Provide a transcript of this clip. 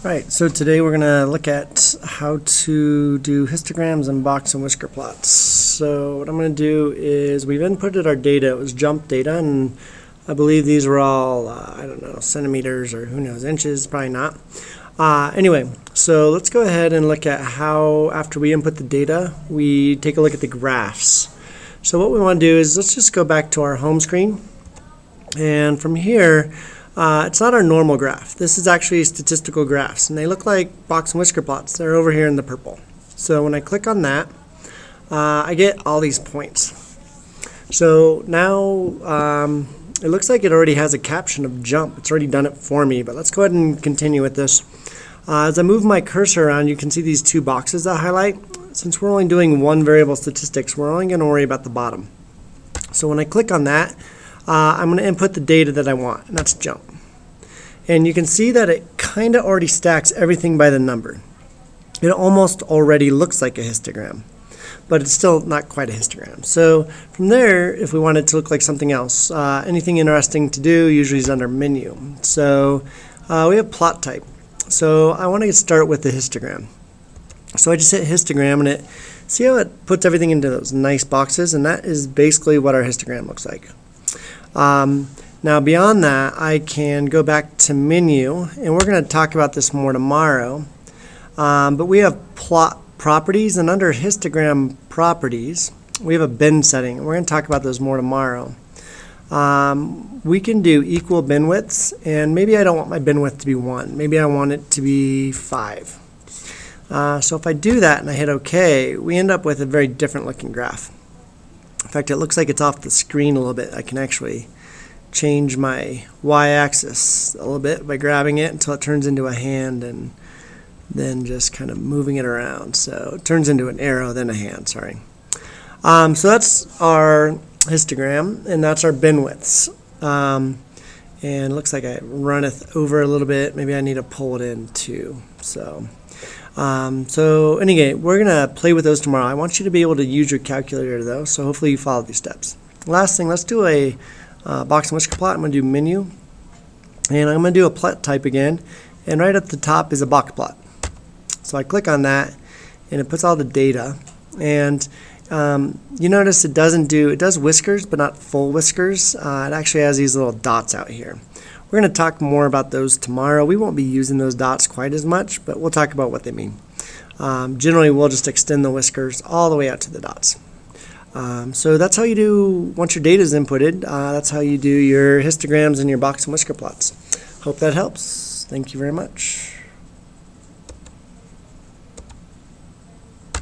Right, so today we're going to look at how to do histograms and box and whisker plots. So what I'm going to do is we've inputted our data. It was jump data, and I believe these were all, I don't know, centimeters or who knows, inches, probably not. Anyway, so let's go ahead and look at how, after we input the data, we take a look at the graphs. So what we want to do is let's just go back to our home screen, and from here, it's not our normal graph. This is actually statistical graphs, and they look like box and whisker plots. They're over here in the purple. So when I click on that, I get all these points. So now it looks like it already has a caption of jump. It's already done it for me, but let's go ahead and continue with this. As I move my cursor around, you can see these two boxes that highlight. Since we're only doing one variable statistics, we're only going to worry about the bottom. So when I click on that, I'm going to input the data that I want, and that's jump. And you can see that it kind of already stacks everything by the number. It almost already looks like a histogram, but it's still not quite a histogram. So from there, if we want it to look like something else, anything interesting to do usually is under menu. So we have plot type. So I want to start with the histogram. So I just hit histogram, and see how it puts everything into those nice boxes, and that is basically what our histogram looks like. Now beyond that, I can go back to menu, and we're going to talk about this more tomorrow, but we have plot properties, and under histogram properties we have a bin setting, and we're going to talk about those more tomorrow. We can do equal bin widths, and maybe I don't want my bin width to be 1, maybe I want it to be 5. So if I do that and I hit OK, we end up with a very different looking graph. In fact, it looks like it's off the screen a little bit. I can actually change my y-axis a little bit by grabbing it until it turns into a hand and then just kind of moving it around. So it turns into an arrow, then a hand, sorry. So that's our histogram, and that's our bin widths. And it looks like I run it over a little bit. Maybe I need to pull it in too. So anyway, we're going to play with those tomorrow. I want you to be able to use your calculator though, so hopefully you follow these steps. Last thing, let's do a box and whisker plot. I'm going to do menu, and I'm going to do a plot type again, and right at the top is a box plot. So I click on that, and it puts all the data, and you notice it does whiskers, but not full whiskers. It actually has these little dots out here. We're going to talk more about those tomorrow. We won't be using those dots quite as much, but we'll talk about what they mean. Generally, we'll just extend the whiskers all the way out to the dots. So that's how you do, once your data is inputted, that's how you do your histograms and your box and whisker plots. Hope that helps. Thank you very much.